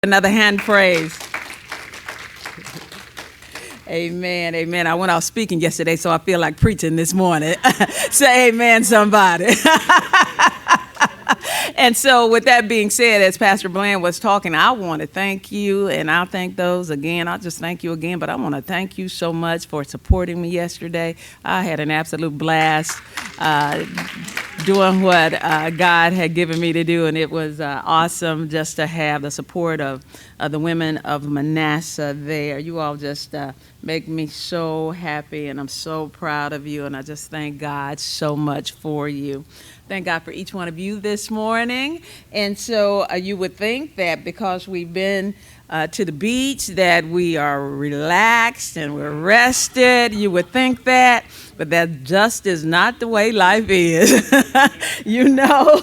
Another hand praise. Amen, amen. I went out speaking yesterday, so I feel like preaching this morning. Say amen, somebody. And so with that being said, as Pastor Bland was talking, I want to thank you, and I'll thank those again. I'll just thank you again, but I want to thank you so much for supporting me yesterday. I had an absolute blast doing what God had given me to do, and it was awesome just to have the support of the women of Manasseh there. You all just make me so happy, and I'm so proud of you, and I just thank God so much for you. Thank God for each one of you this morning. And so you would think that because we've been to the beach that we are relaxed and we're rested. You would think that, but that just is not the way life is. You know,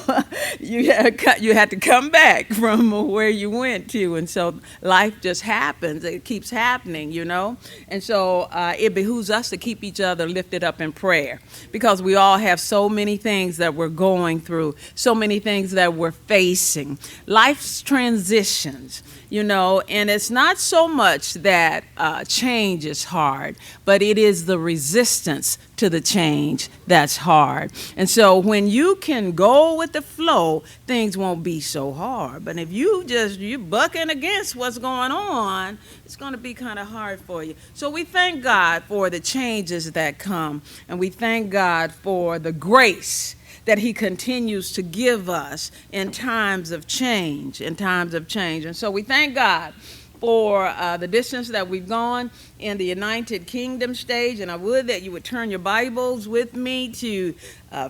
you had to come back from where you went to. And so life just happens. It keeps happening, you know. And so it behooves us to keep each other lifted up in prayer because we all have so many things that we're going through, so many things that we're facing. Life's transitions. You know, and it's not so much that change is hard, but it is the resistance to the change that's hard. And so when you can go with the flow, things won't be so hard. But if you're bucking against what's going on, it's going to be kind of hard for you. So we thank God for the changes that come, and we thank God for the grace that he continues to give us in times of change, And so we thank God for the distance that we've gone in the United Kingdom stage, and I would that you would turn your Bibles with me to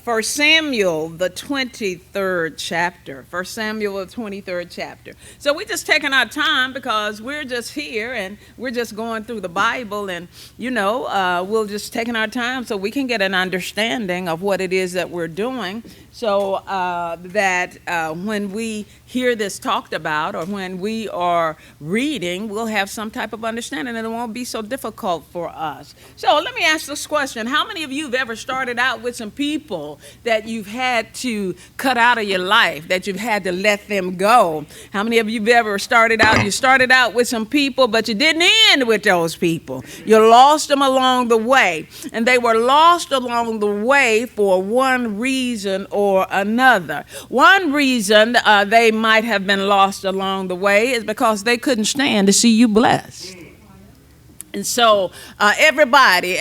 1 Samuel, the 23rd chapter. 1 Samuel, the 23rd chapter. So we're just taking our time because we're just here and we're just going through the Bible, and, you know, we'll just taking our time so we can get an understanding of what it is that we're doing so that when we hear this talked about or when we are reading, we'll have some type of understanding and it won't be so difficult for us. So let me ask this question. How many of you have ever started out with some people that you've had to cut out of your life, that you've had to let them go? How many of you have ever started out with some people, but you didn't end with those people? You lost them along the way, and they were lost along the way for one reason or another. One reason they might have been lost along the way is because they couldn't stand to see you blessed. And so everybody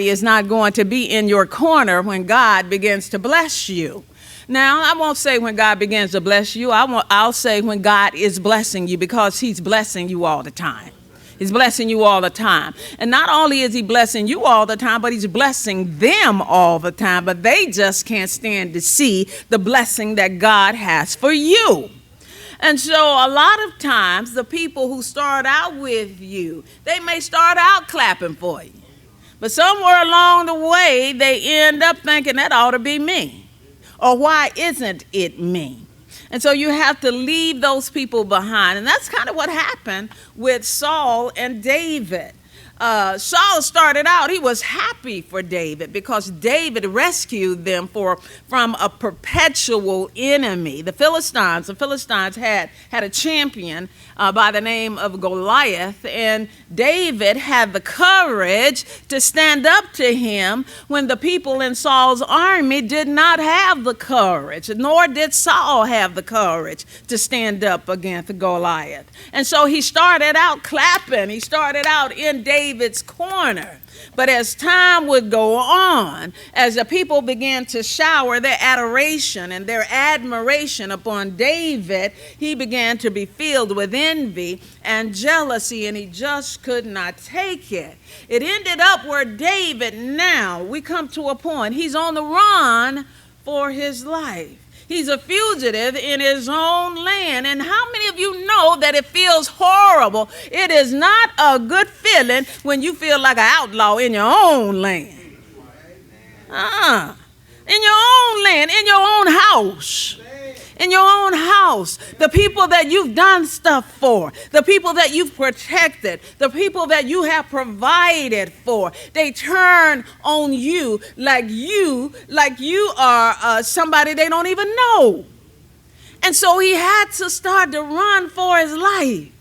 is not going to be in your corner when God begins to bless you. Now, I won't say when God begins to bless you. I'll say when God is blessing you, because he's blessing you all the time. He's blessing you all the time. And not only is he blessing you all the time, but he's blessing them all the time. But they just can't stand to see the blessing that God has for you. And so a lot of times the people who start out with you, they may start out clapping for you. But somewhere along the way, they end up thinking that ought to be me. Or why isn't it me? And so you have to leave those people behind. And that's kind of what happened with Saul and David. Saul started out, he was happy for David because David rescued them from a perpetual enemy. The Philistines had a champion by the name of Goliath, and David had the courage to stand up to him when the people in Saul's army did not have the courage, nor did Saul have the courage to stand up against Goliath. And so he started out clapping. He started out in David's corner. But as time would go on, as the people began to shower their adoration and their admiration upon David, he began to be filled with envy and jealousy, and he just could not take it. It ended up where David, now we come to a point, he's on the run for his life. He's a fugitive in his own land. And how many of you know that it feels horrible? It is not a good feeling when you feel like an outlaw in your own land. In your own land, in your own house. In your own house, the people that you've done stuff for, the people that you've protected, the people that you have provided for, they turn on you like you are somebody they don't even know. And so he had to start to run for his life.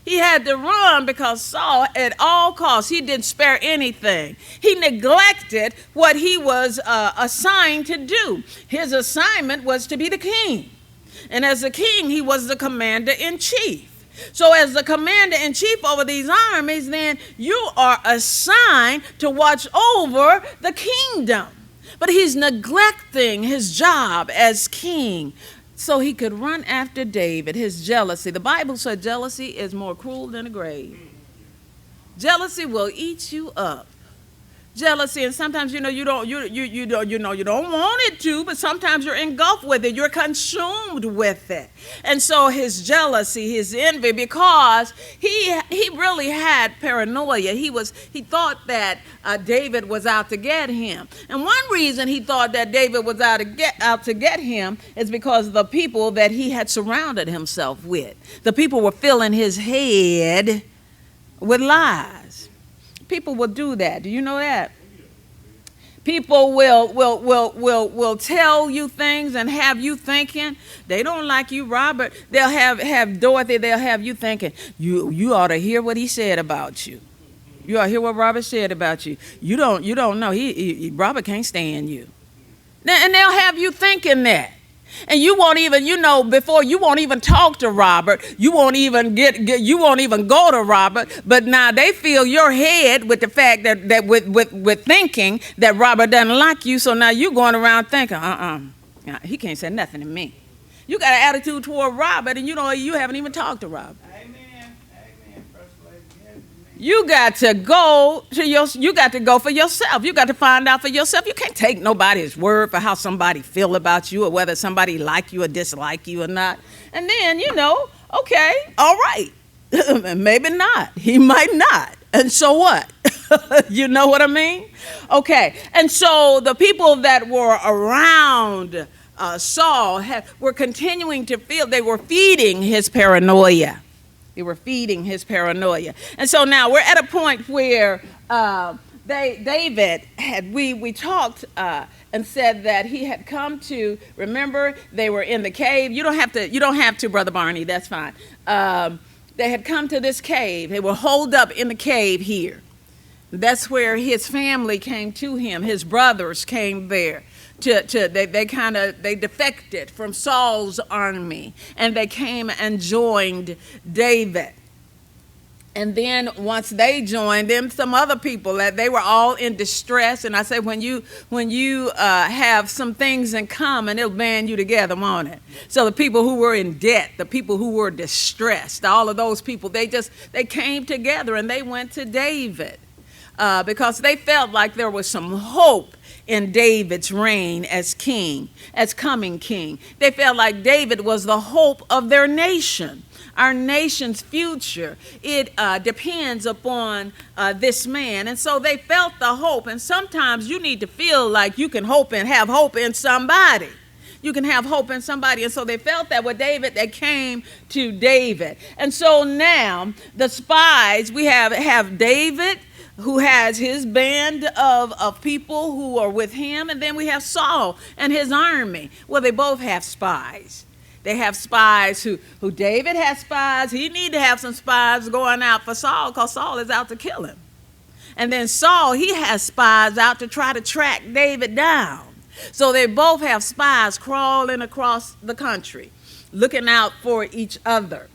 He had to run because Saul, at all costs, he didn't spare anything. He neglected what he was assigned to do. His assignment was to be the king. And as the king, he was the commander-in-chief. So as the commander-in-chief over these armies, then you are assigned to watch over the kingdom. But he's neglecting his job as king so he could run after David, his jealousy. The Bible said jealousy is more cruel than the grave. Jealousy will eat you up. Jealousy, and sometimes you don't want it to, but sometimes you're engulfed with it, you're consumed with it. And so his jealousy, his envy, because he really had paranoia. He thought that David was out to get him. And one reason he thought that David was out to get him is because the people that he had surrounded himself with. The people were filling his head with lies. People will do that. Do you know that? People will tell you things and have you thinking they don't like you, Robert. They'll have Dorothy. They'll have you thinking you ought to hear what he said about you. You ought to hear what Robert said about you. You don't know. Robert can't stand you. And they'll have you thinking that. And you won't even, before you won't even talk to Robert. You won't even you won't even go to Robert. But now they fill your head with the fact that with thinking that Robert doesn't like you. So now you're going around thinking, he can't say nothing to me. You got an attitude toward Robert, and you haven't even talked to Robert. You got to go for yourself. You got to find out for yourself. You can't take nobody's word for how somebody feel about you or whether somebody like you or dislike you or not. And then, okay, all right. Maybe not. He might not. And so what? You know what I mean? Okay. And so the people that were around Saul were continuing to feel, they were feeding his paranoia. They were feeding his paranoia. And so now we're at a point where David we talked and said that he had come to, remember, they were in the cave. You don't have to, Brother Barney, that's fine. They had come to this cave. They were holed up in the cave here. That's where his family came to him. His brothers came there. They defected from Saul's army, and they came and joined David. And then once they joined them, some other people, that they were all in distress. And I say, when you have some things in common, it'll band you together, won't it? So the people who were in debt, the people who were distressed, all of those people, they came together and they went to David because they felt like there was some hope in David's reign as king, as coming king. They felt like David was the hope of their nation. Our nation's future, it depends upon this man. And so they felt the hope. And sometimes you need to feel like you can have hope in somebody. You can have hope in somebody. And so they felt that with David, they came to David. And so now the spies, we have David, who has his band of people who are with him. And then we have Saul and his army. Well, they both have spies. They have spies who David has spies. He need to have some spies going out for Saul because Saul is out to kill him. And then Saul, he has spies out to try to track David down. So they both have spies crawling across the country, looking out for each other.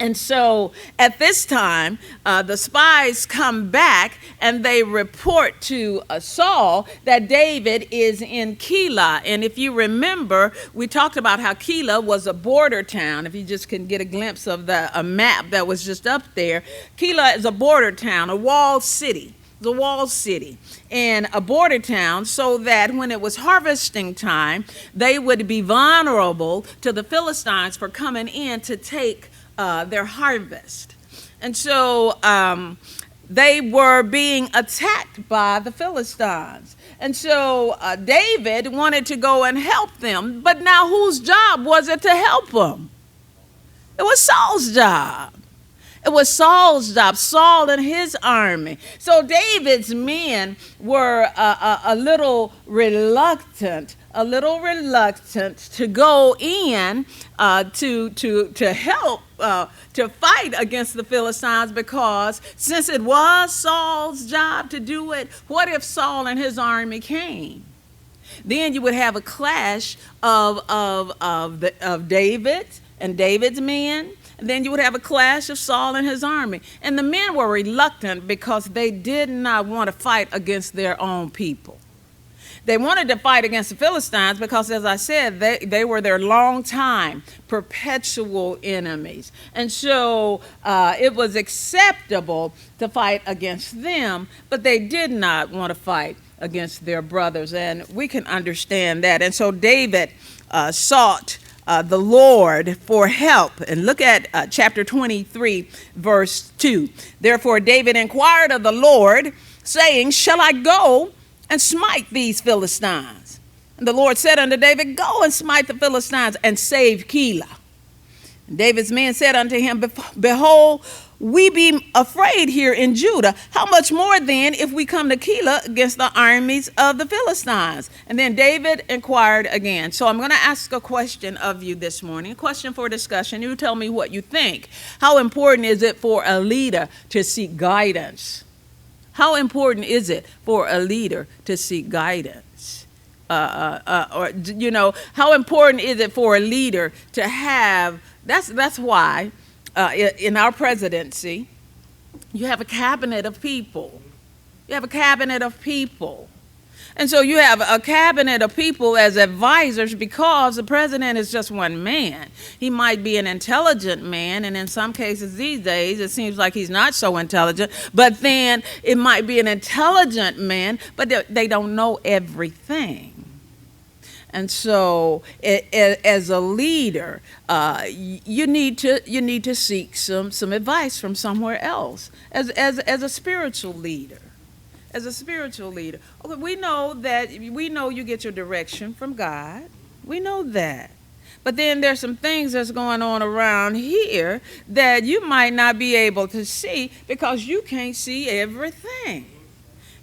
And so at this time, the spies come back and they report to Saul that David is in Keilah. And if you remember, we talked about how Keilah was a border town. If you just can get a glimpse of a map that was just up there, Keilah is a border town, a walled city. The walled city and a border town, so that when it was harvesting time, they would be vulnerable to the Philistines for coming in to take their harvest. And so they were being attacked by the Philistines. And so David wanted to go and help them. But now whose job was it to help them? It was Saul's job. It was Saul's job, Saul and his army. So David's men were a little reluctant a little reluctant to go in to help to fight against the Philistines, because since it was Saul's job to do it, what if Saul and his army came? Then you would have a clash of David and David's men. And then you would have a clash of Saul and his army. And the men were reluctant because they did not want to fight against their own people. They wanted to fight against the Philistines because, as I said, they were their long-time, perpetual enemies. And so it was acceptable to fight against them, but they did not want to fight against their brothers. And we can understand that. And so David sought the Lord for help. And look at chapter 23, verse 2. Therefore David inquired of the Lord, saying, shall I go and smite these Philistines? And the Lord said unto David, go and smite the Philistines and save Keilah. And David's men said unto him, behold, we be afraid here in Judah. How much more then if we come to Keilah against the armies of the Philistines? And then David inquired again. So I'm going to ask a question of you this morning, a question for discussion. You tell me what you think. How important is it for a leader to seek guidance? How important is it for a leader to seek guidance? How important is it for a leader to have, that's why in our presidency, you have a cabinet of people. You have a cabinet of people. And so you have a cabinet of people as advisors, because the president is just one man. He might be an intelligent man, and in some cases these days it seems like he's not so intelligent, but then it might be an intelligent man, but they don't know everything. And so as a leader, you need to seek some advice from somewhere else as a spiritual leader. As a spiritual leader. Okay, we know you get your direction from God. We know that. But then there's some things that's going on around here that you might not be able to see because you can't see everything.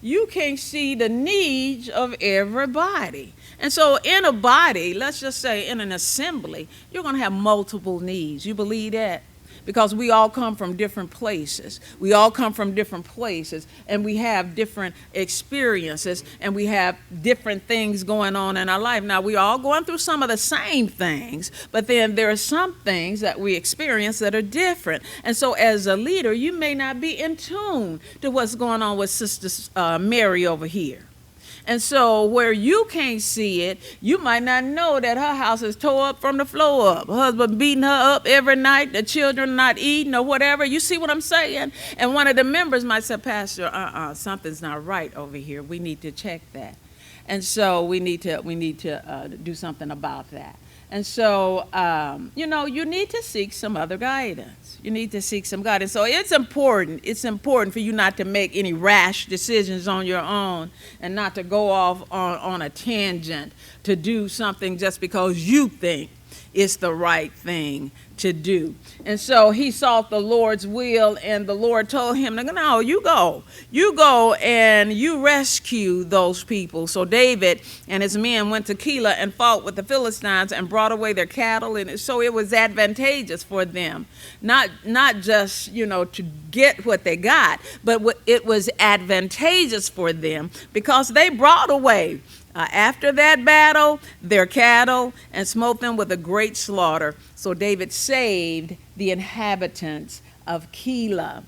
You can't see the needs of everybody. And so in a body, let's just say in an assembly, you're going to have multiple needs. You believe that? Because we all come from different places. We all come from different places, and we have different experiences, and we have different things going on in our life. Now, we all going through some of the same things, but then there are some things that we experience that are different. And so as a leader, you may not be in tune to what's going on with Sister Mary over here. And so where you can't see it, you might not know that her house is tore up from the floor up. Her husband beating her up every night, the children not eating or whatever. You see what I'm saying? And one of the members might say, Pastor, something's not right over here. We need to check that. And so we need to do something about that. And so, you need to seek some other guidance. You need to seek some guidance. So it's important for you not to make any rash decisions on your own and not to go off on a tangent to do something just because you think it's the right thing to do. And so he sought the Lord's will, and the Lord told him, no, you go and you rescue those people. So David and his men went to Keilah and fought with the Philistines and brought away their cattle. And so it was advantageous for them, not just, to get what they got, but it was advantageous for them because they brought away after that battle, their cattle, and smote them with a great slaughter. So David saved the inhabitants of Keilah.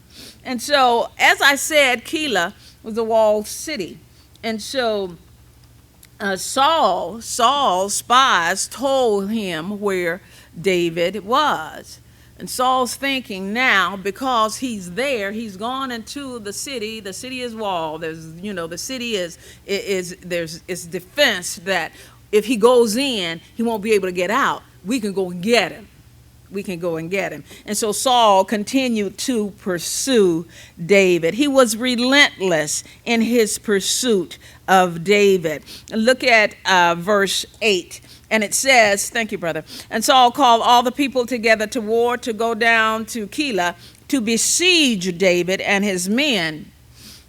And so, as I said, Keilah was a walled city. And so Saul's spies told him where David was. And Saul's thinking now, because he's there, he's gone into the city. The city is walled. The city is defense that if he goes in, he won't be able to get out. We can go and get him. And so Saul continued to pursue David. He was relentless in his pursuit of David. Look at verse 8. And it says, thank you, brother. And Saul called all the people together to war to go down to Keilah to besiege David and his men.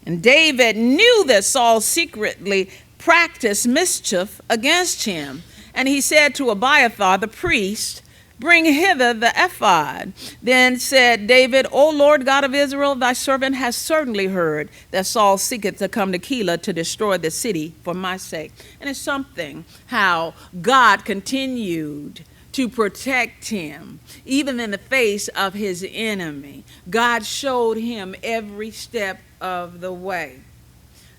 And David knew that Saul secretly practiced mischief against him. And he said to Abiathar the priest, bring hither the ephod. Then said David, O Lord God of Israel, thy servant has certainly heard that Saul seeketh to come to Keilah to destroy the city for my sake. And it's something how God continued to protect him, even in the face of his enemy. God showed him every step of the way.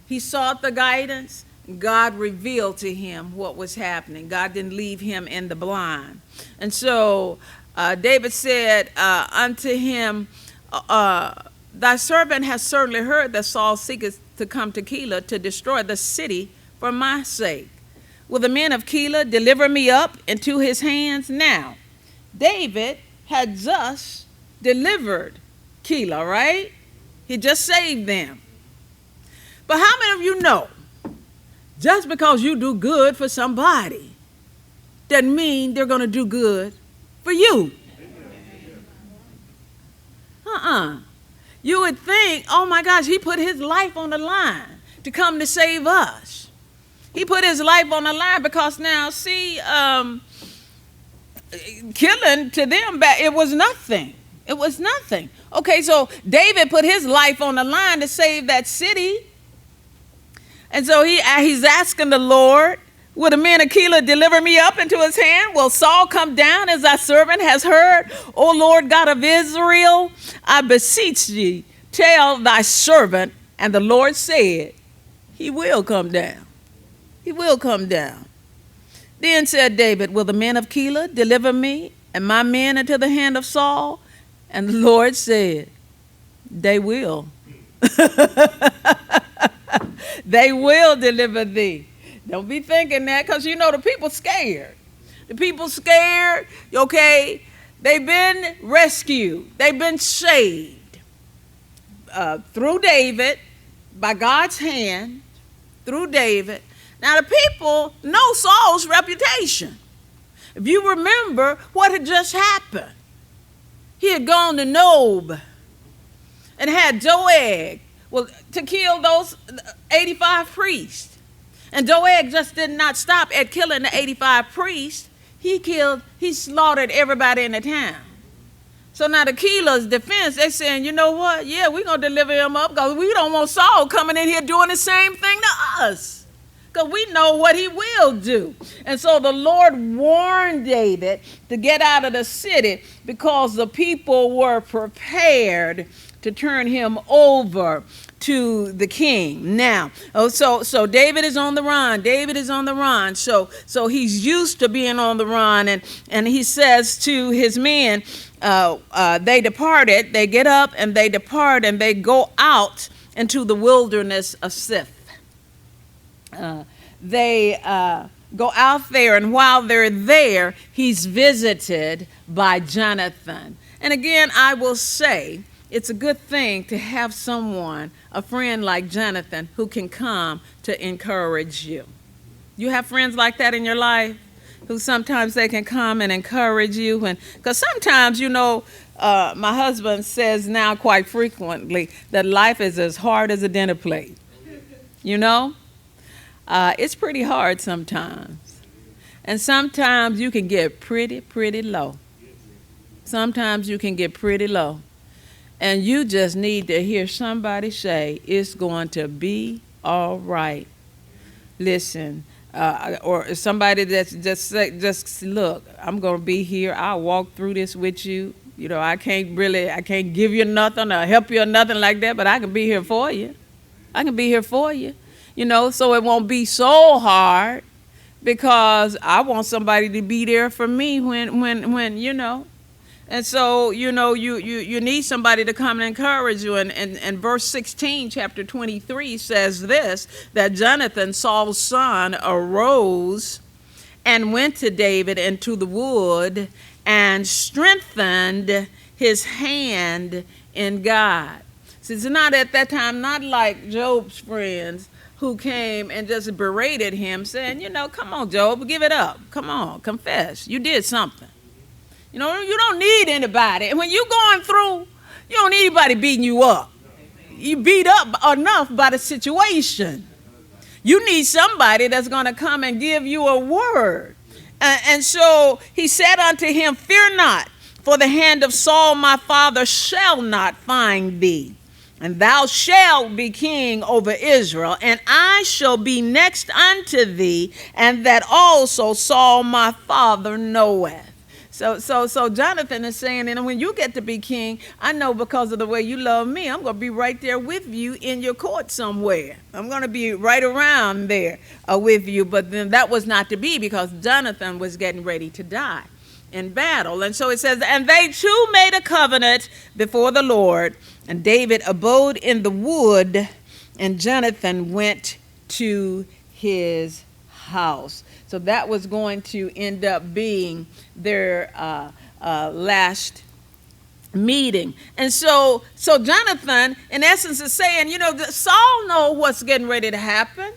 He sought the guidance. God revealed to him what was happening. God didn't leave him in the blind. And so David said unto him, thy servant has certainly heard that Saul seeketh to come to Keilah to destroy the city for my sake. Will the men of Keilah deliver me up into his hands? Now, David had just delivered Keilah, right? He just saved them. But how many of you know, just because you do good for somebody doesn't mean they're going to do good for you? You would think, oh my gosh, he put his life on the line to come to save us. He put his life on the line because now, see, killing to them, it was nothing. It was nothing. Okay, so David put his life on the line to save that city. And so he's asking the Lord, will the men of Keilah deliver me up into his hand? Will Saul come down as thy servant has heard? O Lord God of Israel, I beseech thee, tell thy servant. And the Lord said, he will come down. He will come down. Then said David, will the men of Keilah deliver me and my men into the hand of Saul? And the Lord said, they will. They will deliver thee. Don't be thinking that, because you know the people scared. The people scared, okay? They've been rescued. They've been saved through David, by God's hand, through David. Now the people know Saul's reputation. If you remember what had just happened, he had gone to Nob and had Doeg, to kill those 85 priests. And Doeg just did not stop at killing the 85 priests. He slaughtered everybody in the town. So now the Keilah's defense, they're saying, you know what? Yeah, we're going to deliver him up because we don't want Saul coming in here doing the same thing to us. Because we know what he will do. And so the Lord warned David to get out of the city because the people were prepared to turn him over to the king. Now, so David is on the run. David is on the run. So he's used to being on the run. And he says to his men, they departed. They get up and they depart and they go out into the wilderness of Siph. They go out there, and while they're there, he's visited by Jonathan. And again, I will say, it's a good thing to have someone, a friend like Jonathan, who can come to encourage you. You have friends like that in your life, who sometimes they can come and encourage you. And because sometimes, you know, my husband says now quite frequently that life is as hard as a dinner plate. You know? It's pretty hard sometimes. And sometimes you can get pretty low. Sometimes you can get pretty low. And you just need to hear somebody say, it's going to be all right. Listen, or somebody that's just look, I'm going to be here. I'll walk through this with you. You know, I can't give you nothing or help you or nothing like that, but I can be here for you. I can be here for you. You know, so it won't be so hard, because I want somebody to be there for me when you know. And so, you know, you need somebody to come and encourage you. And verse 16, chapter 23 says this, that Jonathan, Saul's son, arose and went to David into the wood and strengthened his hand in God. So it's not at that time, not like Job's friends who came and just berated him, saying, you know, come on, Job, give it up. Come on, confess. You did something. You know, you don't need anybody. And when you're going through, you don't need anybody beating you up. You beat up enough by the situation. You need somebody that's going to come and give you a word. And so he said unto him, fear not, for the hand of Saul my father shall not find thee. And thou shalt be king over Israel, and I shall be next unto thee, and that also Saul my father knoweth. So Jonathan is saying, and when you get to be king, I know because of the way you love me, I'm going to be right there with you in your court somewhere. I'm going to be right around there with you. But then that was not to be, because Jonathan was getting ready to die in battle. And so it says, and they too made a covenant before the Lord, and David abode in the wood, and Jonathan went to his house. So that was going to end up being their last meeting. And so Jonathan, in essence, is saying, Saul knows what's getting ready to happen.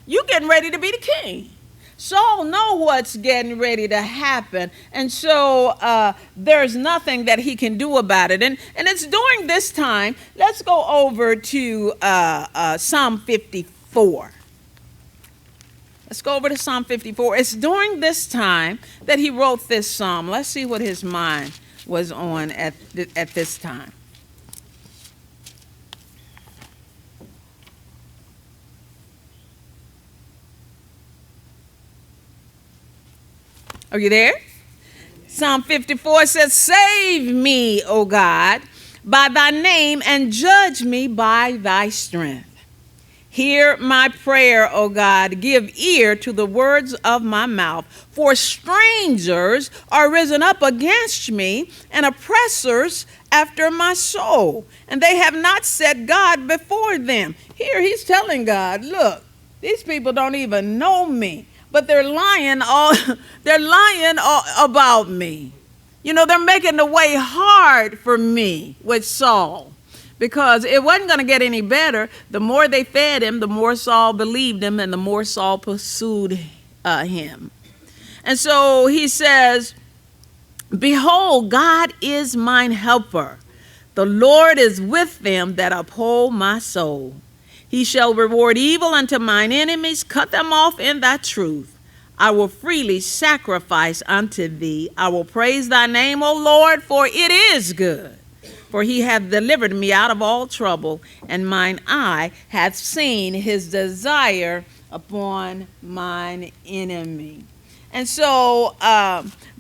You getting ready to be the king. Saul know what's getting ready to happen. And so there's nothing that he can do about it. And it's during this time, let's go over to Psalm 54. Let's go over to Psalm 54. It's during this time that he wrote this psalm. Let's see what his mind was on at this time. Are you there? Psalm 54 says, save me, O God, by thy name, and judge me by thy strength. Hear my prayer, O God. Give ear to the words of my mouth. For strangers are risen up against me, and oppressors after my soul. And they have not set God before them. Here he's telling God, look, these people don't even know me, but they're lying about me. They're making the way hard for me with Saul. Because it wasn't going to get any better. The more they fed him, the more Saul believed him, and the more Saul pursued him. And so he says, behold, God is mine helper. The Lord is with them that uphold my soul. He shall reward evil unto mine enemies, cut them off in thy truth. I will freely sacrifice unto thee. I will praise thy name, O Lord, for it is good. For he hath delivered me out of all trouble, and mine eye hath seen his desire upon mine enemy. And so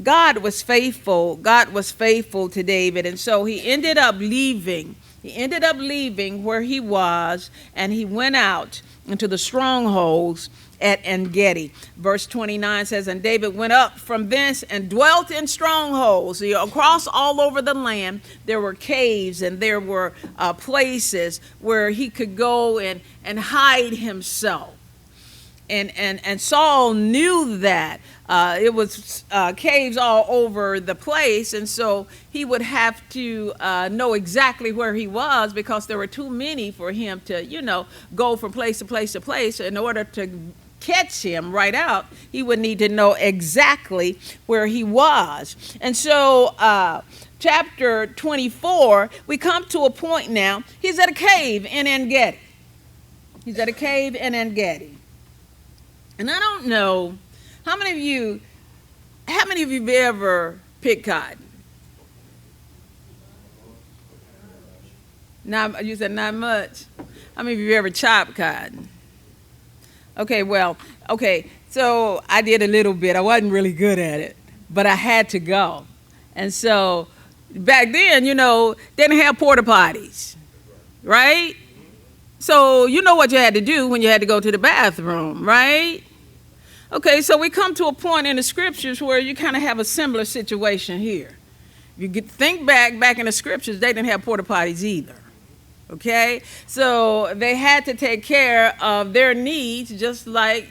God was faithful. God was faithful to David. And so he ended up leaving. He ended up leaving where he was, and he went out into the strongholds at En-gedi. Verse 29 says, and David went up from thence and dwelt in strongholds. So across all over the land, there were caves and there were places where he could go and hide himself. And Saul knew that. It was caves all over the place, and so he would have to know exactly where he was, because there were too many for him to, go from place to place to place. In order to catch him right out, he would need to know exactly where he was. And so chapter 24, we come to a point now. He's at a cave in En-gedi. He's at a cave in En-gedi. And I don't know, how many of you have ever picked cotton? Not, you said not much. How many of you ever chopped cotton? Okay, so I did a little bit. I wasn't really good at it, but I had to go. And so back then, they didn't have porta potties, right? So you know what you had to do when you had to go to the bathroom, right? Okay, so we come to a point in the scriptures where you kind of have a similar situation here. You think back in the scriptures, they didn't have porta potties either. Okay, so they had to take care of their needs just like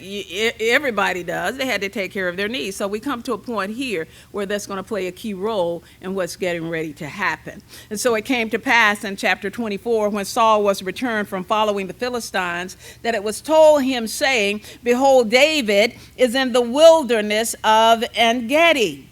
everybody does. They had to take care of their needs. So we come to a point here where that's going to play a key role in what's getting ready to happen. And so it came to pass in chapter 24, when Saul was returned from following the Philistines, that it was told him, saying, behold, David is in the wilderness of En-gedi.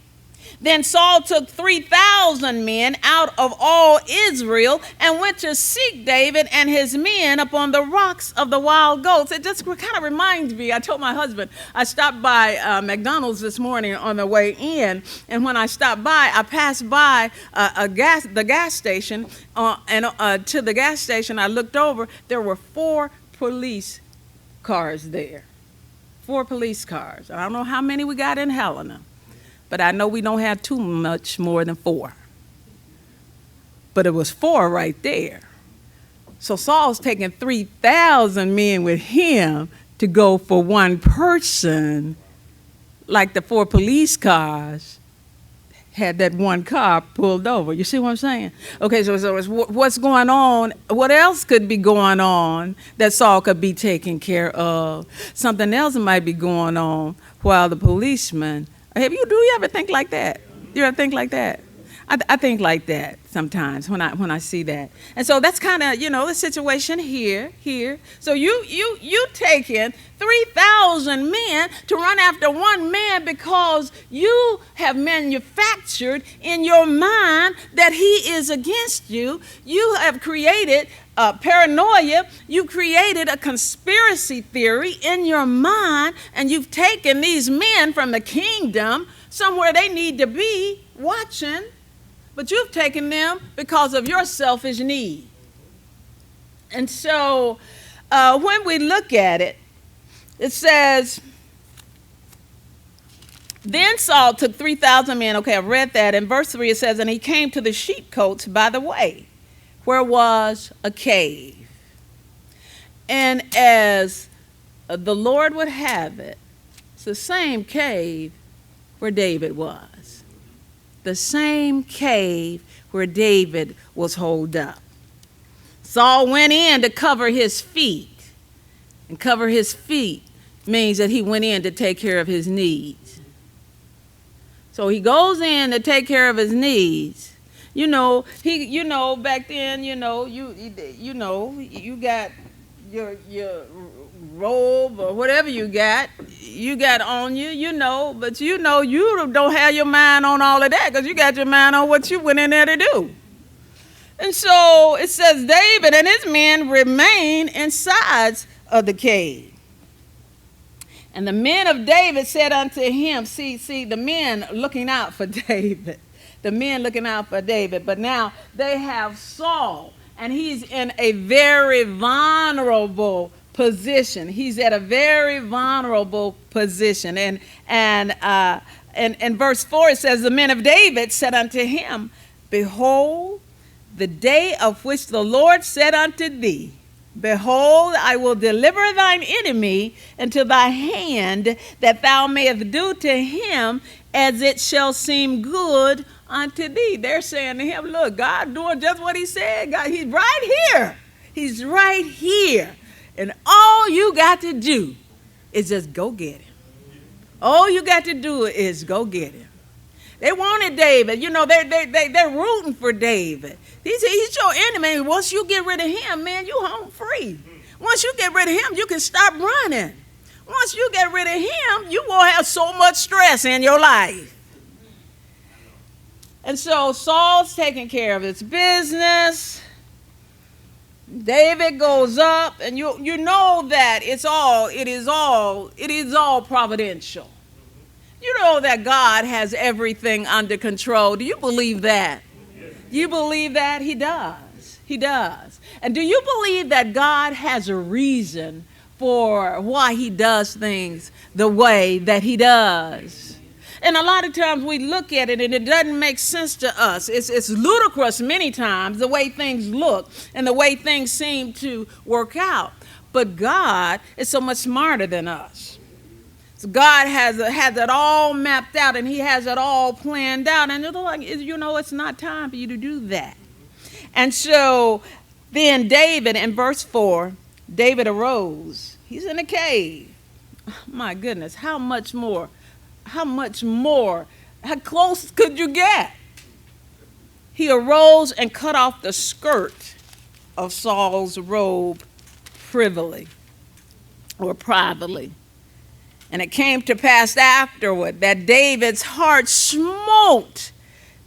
Then Saul took 3,000 men out of all Israel and went to seek David and his men upon the rocks of the wild goats. It just kind of reminds me, I told my husband, I stopped by McDonald's this morning on the way in, and when I stopped by, I passed by the gas station, and to the gas station, I looked over, there were 4 police cars there. 4 police cars. I don't know how many we got in Helena, but I know we don't have too much more than 4. But it was 4 right there. So Saul's taking 3,000 men with him to go for one person, like the 4 police cars had that one car pulled over. You see what I'm saying? Okay, so what's going on? What else could be going on that Saul could be taking care of? Something else might be going on while the policeman. Do you ever think like that? You ever think like that? I think like that sometimes when I see that. And so that's kind of, the situation here. So you taking 3,000 men to run after one man because you have manufactured in your mind that he is against you. You have created paranoia. You created a conspiracy theory in your mind, and you've taken these men from the kingdom somewhere they need to be watching. But you've taken them because of your selfish need. And so when we look at it, it says, then Saul took 3,000 men. Okay, I've read that. In verse 3 it says, and he came to the sheepcotes by the way, where was a cave. And as the Lord would have it, it's the same cave where David was. The same cave where David was holed up. Saul went in to cover his feet. And cover his feet means that he went in to take care of his needs. So he goes in to take care of his needs. Back then, you got your robe or whatever you got on you, but you don't have your mind on all of that because you got your mind on what you went in there to do. And so it says David and his men remained inside of the cave. And the men of David said unto him, see, the men looking out for David. The men looking out for David. But now they have Saul, and he's in a very vulnerable position. He's at a very vulnerable position. And in verse 4 it says, the men of David said unto him, behold, the day of which the Lord said unto thee, behold, I will deliver thine enemy into thy hand, that thou mayest do to him as it shall seem good unto thee. They're saying to him, look, God doing just what he said. God, he's right here. He's right here. And all you got to do is just go get him. All you got to do is go get him. They wanted David. They're rooting for David. He's your enemy. Once you get rid of him, man, you home free. Once you get rid of him, you can stop running. Once you get rid of him, you won't have so much stress in your life. And so Saul's taking care of his business. David goes up, and you know that it is all providential. You know that God has everything under control. Do you believe that? You believe that? He does. He does. And do you believe that God has a reason for why he does things the way that he does? And a lot of times we look at it and it doesn't make sense to us. It's ludicrous many times, the way things look and the way things seem to work out. But God is so much smarter than us. So God has it all mapped out, and he has it all planned out. And it's not time for you to do that. And so then David, in verse 4, David arose. He's in a cave. My goodness, how much more? How much more? How close could you get? He arose and cut off the skirt of Saul's robe privily or privately. And it came to pass afterward that David's heart smote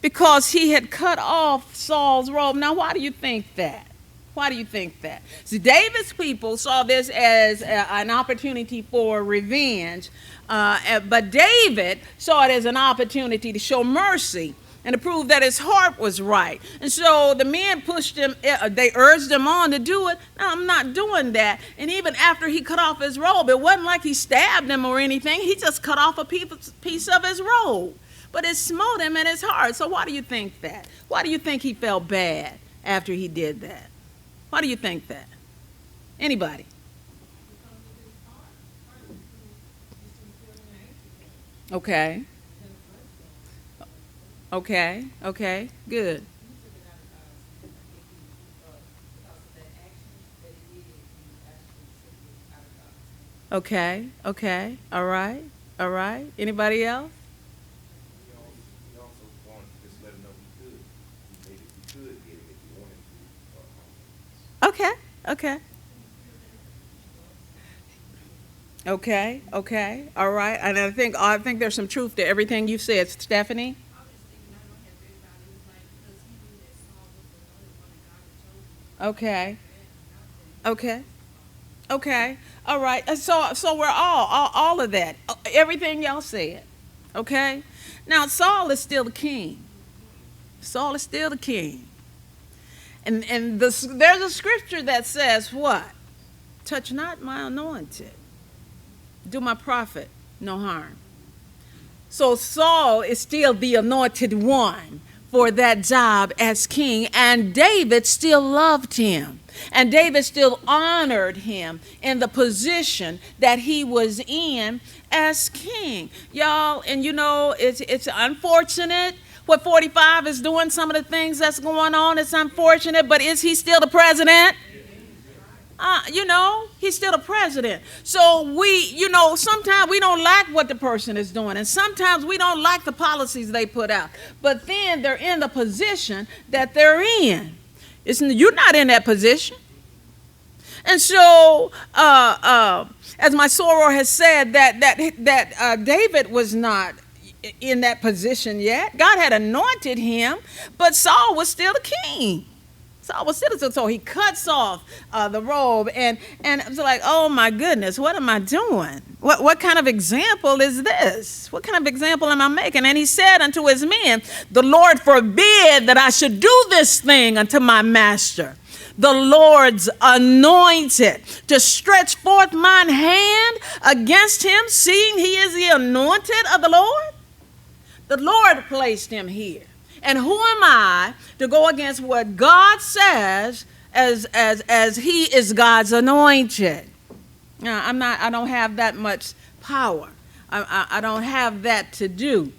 because he had cut off Saul's robe. Now, why do you think that? Why do you think that? See, David's people saw this as an opportunity for revenge, but David saw it as an opportunity to show mercy and to prove that his heart was right. And so the men pushed him, they urged him on to do it. No, I'm not doing that. And even after he cut off his robe, it wasn't like he stabbed him or anything. He just cut off a piece of his robe. But it smote him in his heart. So why do you think that? Why do you think he felt bad after he did that? Why do you think that? Anybody? Okay. Okay. Okay. Good. Okay. Okay. All right. All right. Anybody else? He also wanted to just let him know he could. He made it, he could get it if he wanted to. Okay. Okay. Okay. Okay. All right. And I think there's some truth to everything you said, Stephanie. Okay. Okay. Okay. All right. So we're all of that. Everything y'all said. Okay. Now Saul is still the king. Saul is still the king. And there's a scripture that says what? Touch not my anointed. Do my prophet no harm. So Saul is still the anointed one for that job as king, and David still loved him. And David still honored him in the position that he was in as king. Y'all, and you know, it's unfortunate what 45 is doing, some of the things that's going on. It's unfortunate, but is he still the president? You know, he's still the president. So sometimes we don't like what the person is doing, and sometimes we don't like the policies they put out. But then they're in the position that they're in. You're not in that position. And so, as my soror has said, that David was not in that position yet. God had anointed him, but Saul was still the king. Saul was still, so he cuts off the robe, and it's like, oh my goodness, what am I doing? What kind of example is this? What kind of example am I making? And he said unto his men, the Lord forbid that I should do this thing unto my master, the Lord's anointed, to stretch forth mine hand against him, seeing he is the anointed of the Lord. The Lord placed him here. And who am I to go against what God says as he is God's anointed? I don't have that much power. I don't have that to do.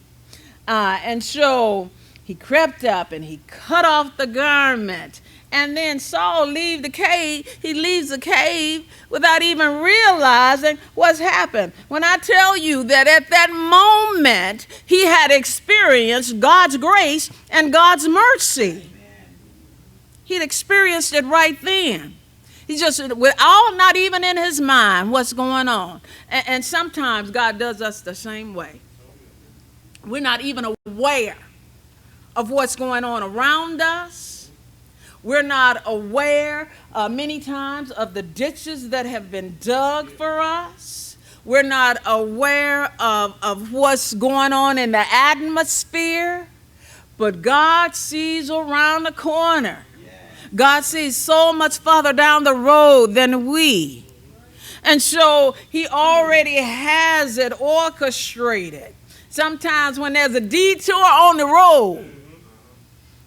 And so he crept up and he cut off the garment. And then Saul leaves the cave. He leaves the cave without even realizing what's happened. When I tell you that at that moment, he had experienced God's grace and God's mercy. He'd experienced it right then. He just, without not even in his mind what's going on. And sometimes God does us the same way. We're not even aware of what's going on around us. We're not aware many times of the ditches that have been dug for us. We're not aware of what's going on in the atmosphere. But God sees around the corner. God sees so much farther down the road than we. And so he already has it orchestrated. Sometimes when there's a detour on the road,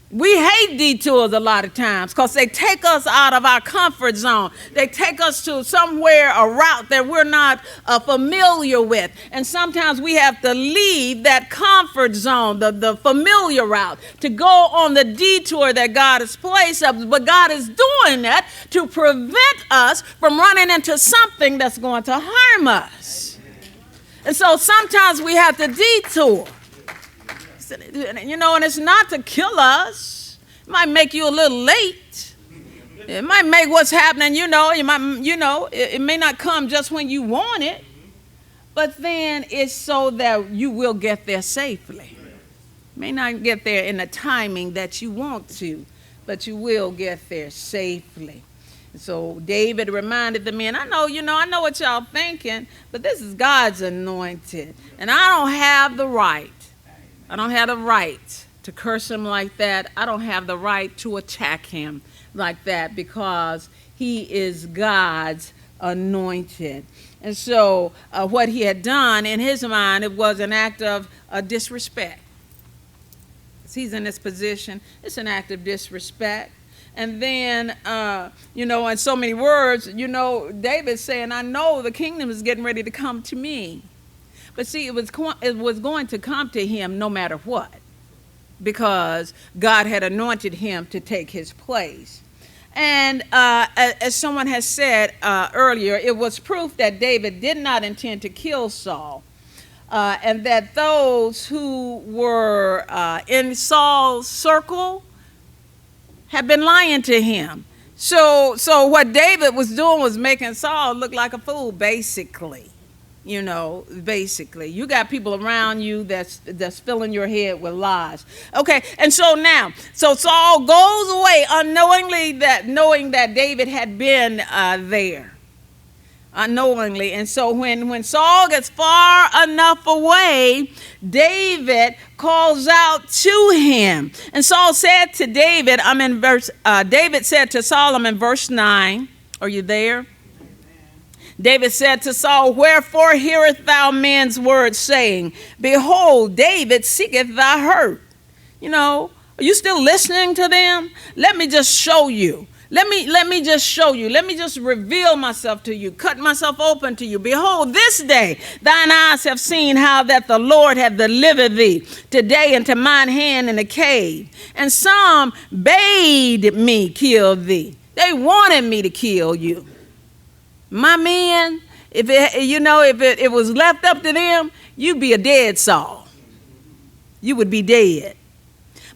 we hate detours a lot of times because they take us out of our comfort zone. They take us to somewhere, a route that we're not familiar with. And sometimes we have to leave that comfort zone, the familiar route, to go on the detour that God has placed us. But God is doing that to prevent us from running into something that's going to harm us. And so sometimes we have to detour. You know, and it's not to kill us. It might make you a little late. It might make what's happening, it may not come just when you want it. but then it's so that you will get there safely. May not get there in the timing that you want to, but you will get there safely. So David reminded the men, I know what y'all thinking, but this is God's anointed. And I don't have the right. I don't have the right to curse him like that. I don't have the right to attack him like that because he is God's anointed. And so what he had done in his mind, it was an act of disrespect. He's in this position. It's an act of disrespect. And then, in so many words, David's saying, I know the kingdom is getting ready to come to me. But see, it was going to come to him no matter what, because God had anointed him to take his place. And as someone has said earlier, it was proof that David did not intend to kill Saul. And that those who were in Saul's circle had been lying to him. So what David was doing was making Saul look like a fool, basically. Basically. You got people around you that's filling your head with lies. Okay, and so Saul goes away unknowingly, knowing that David had been there. Unknowingly. And so when Saul gets far enough away, David calls out to him. And Saul said to David, David said to Saul, I'm in verse 9. Are you there? David said to Saul, wherefore hearest thou men's words, saying, behold, David seeketh thy hurt. Are you still listening to them? Let me just show you. Let me just show you. Let me just reveal myself to you, cut myself open to you. Behold, this day thine eyes have seen how that the Lord hath delivered thee today into mine hand in the cave. And some bade me kill thee. They wanted me to kill you. My men, if it was left up to them, you'd be a dead Saul. You would be dead.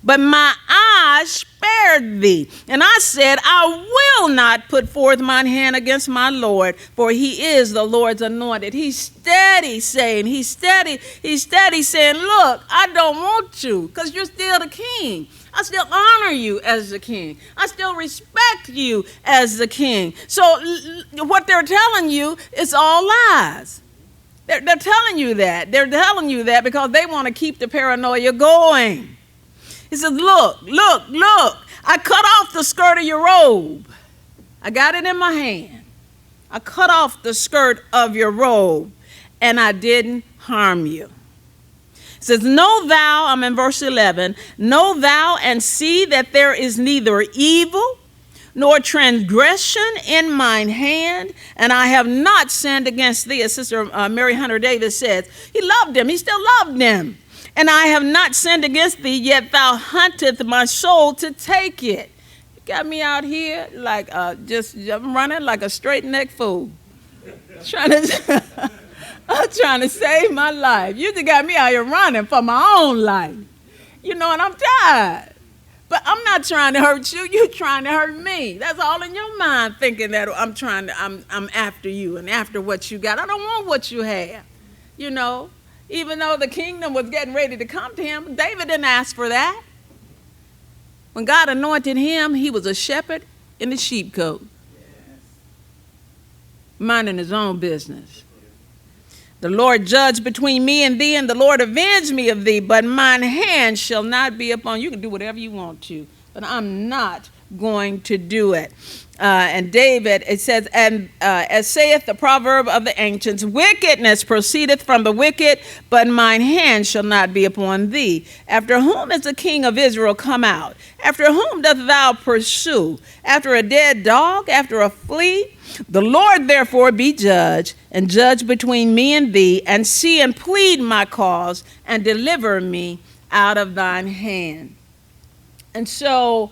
But my eyes spared thee. And I said, I will not put forth mine hand against my Lord, for he is the Lord's anointed. He's steady saying, look, I don't want to, because you're still the king. I still honor you as the king. I still respect you as the king. So what they're telling you is all lies. They're telling you that. They're telling you that because they want to keep the paranoia going. He says, look, I cut off the skirt of your robe. I got it in my hand. I cut off the skirt of your robe, and I didn't harm you. It says, know thou, I'm in verse 11, know thou and see that there is neither evil nor transgression in mine hand, and I have not sinned against thee. As Sister Mary Hunter Davis says, he loved him. He still loved him. And I have not sinned against thee, yet thou huntest my soul to take it. You got me out here like I'm running like a straight-necked fool. I'm trying to save my life. You just got me out here running for my own life. And I'm tired. But I'm not trying to hurt you. You're trying to hurt me. That's all in your mind, thinking that I'm after you and after what you got. I don't want what you have, Even though the kingdom was getting ready to come to him, David didn't ask for that. When God anointed him, he was a shepherd in the sheepcote, minding his own business. The Lord judge between me and thee, and the Lord avenge me of thee, but mine hand shall not be upon you. You can do whatever you want to, but I'm not going to do it. And David, it says, and as saith the proverb of the ancients, wickedness proceedeth from the wicked, but mine hand shall not be upon thee. After whom is the king of Israel come out? After whom doth thou pursue? After a dead dog? After a flea? The Lord therefore be judge, and judge between me and thee, and see and plead my cause, and deliver me out of thine hand. And so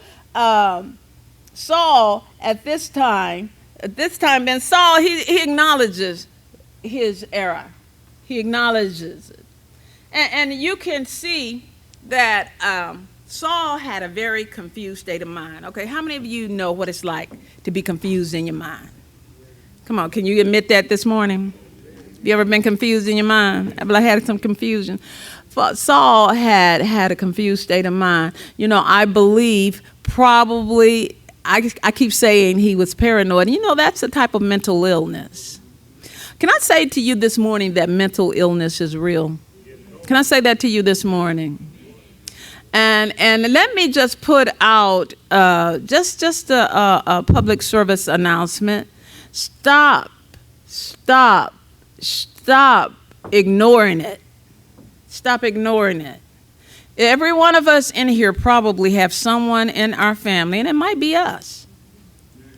Saul, at this time, then Saul, he acknowledges his error. He acknowledges it. And you can see that Saul had a very confused state of mind. Okay, how many of you know what it's like to be confused in your mind? Come on, can you admit that this morning? You ever been confused in your mind? I had some confusion. Saul had a confused state of mind. You know, I believe probably, I keep saying he was paranoid. You know, that's a type of mental illness. Can I say to you this morning that mental illness is real? Can I say that to you this morning? And let me just put out just a public service announcement. Stop ignoring it. Stop ignoring it. Every one of us in here probably have someone in our family, and it might be us.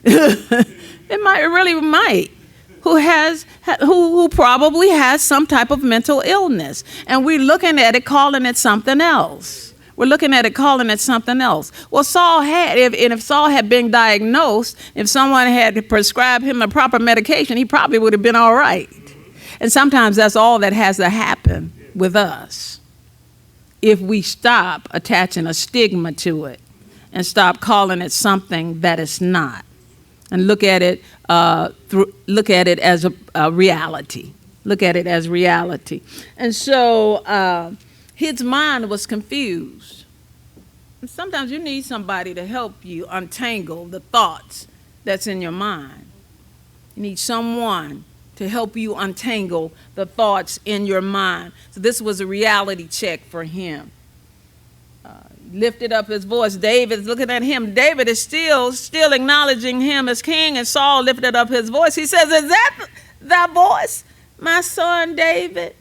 It really might, who probably has some type of mental illness, and we're looking at it, calling it something else. We're looking at it, calling it something else. Well, Saul had, if Saul had been diagnosed, if someone had prescribed him a proper medication, he probably would have been all right. And sometimes that's all that has to happen with us. If we stop attaching a stigma to it and stop calling it something that it's not, and look at it as a reality. Look at it as reality. And so his mind was confused. And sometimes you need somebody to help you untangle the thoughts that's in your mind. You need someone to help you untangle the thoughts in your mind. So this was a reality check for him. Lifted up his voice. David's looking at him. David is still acknowledging him as king, and Saul lifted up his voice. He says, "Is that thy voice, my son David?"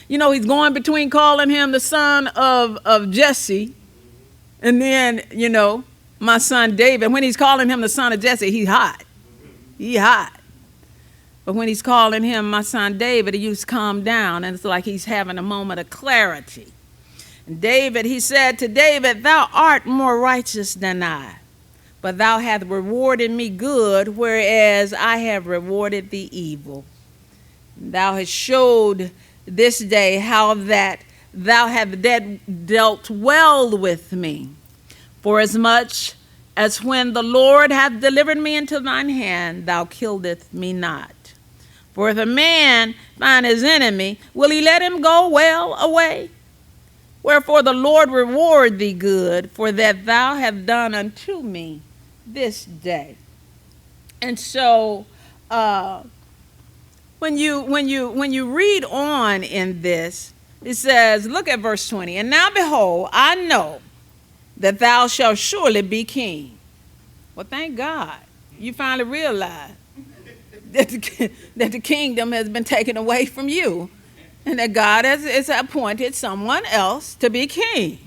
You know, he's going between calling him the son of Jesse, and then, you know, my son David. When he's calling him the son of Jesse, he's hot. He hot. But when he's calling him my son David, he used to calm down, and it's like he's having a moment of clarity. And David, he said to David, "Thou art more righteous than I, but thou hast rewarded me good, whereas I have rewarded thee evil. Thou hast showed this day how that thou hast dealt well with me, forasmuch as when the Lord hath delivered me into thine hand, thou killedst me not. For if a man find his enemy, will he let him go well away? Wherefore the Lord reward thee good, for that thou hast done unto me this day." And so when you read on in this, it says, look at verse 20. "And now behold, I know that thou shalt surely be king." Well, thank God you finally realize that the kingdom has been taken away from you, and that God has appointed someone else to be king.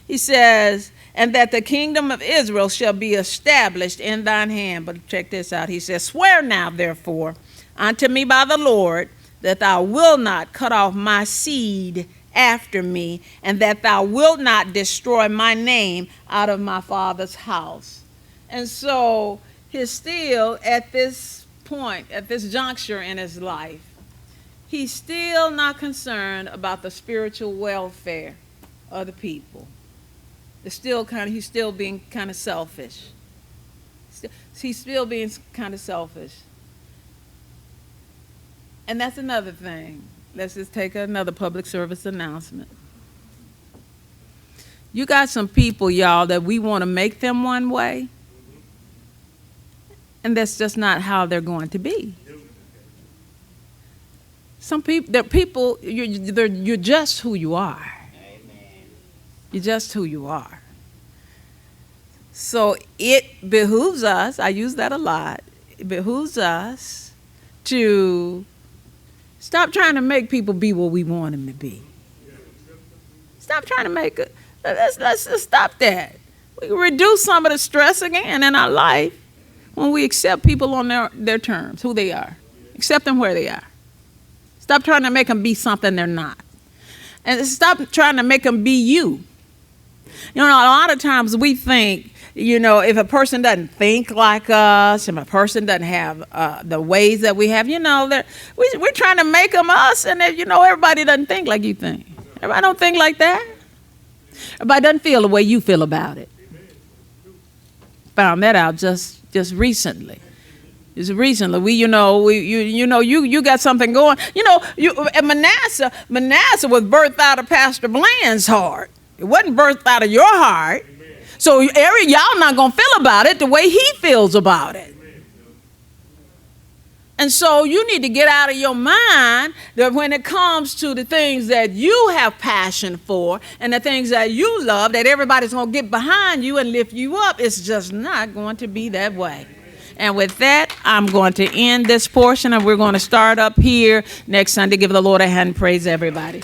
He says, "And that the kingdom of Israel shall be established in thine hand." But check this out. He says, "Swear now, therefore, unto me by the Lord, that thou wilt not cut off my seed after me, and that thou wilt not destroy my name out of my father's house." And so he's still at this point, at this juncture in his life, he's still not concerned about the spiritual welfare of the people. He's still being kind of selfish. He's still being kind of selfish. And that's another thing. Let's just take another public service announcement. You got some people, y'all, that we want to make them one way, and that's just not how they're going to be. Some people, you're just who you are. Amen. You're just who you are. So it behooves us, I use that a lot, it behooves us to stop trying to make people be what we want them to be. Stop trying to make it, let's just stop that. We can reduce some of the stress again in our life when we accept people on their terms, who they are. Accept them where they are. Stop trying to make them be something they're not. And stop trying to make them be you. You know, a lot of times we think, you know, if a person doesn't think like us, if a person doesn't have the ways that we have, you know, we're trying to make them us, and you know, everybody doesn't think like you think. Everybody don't think like that. Everybody doesn't feel the way you feel about it. Found that out just recently. It's recently you got something going. And Manasseh was birthed out of Pastor Bland's heart. It wasn't birthed out of your heart. So y'all not gonna feel about it the way he feels about it. And so you need to get out of your mind that when it comes to the things that you have passion for and the things that you love, that everybody's going to get behind you and lift you up. It's just not going to be that way. And with that, I'm going to end this portion, and we're going to start up here next Sunday. Give the Lord a hand and praise everybody.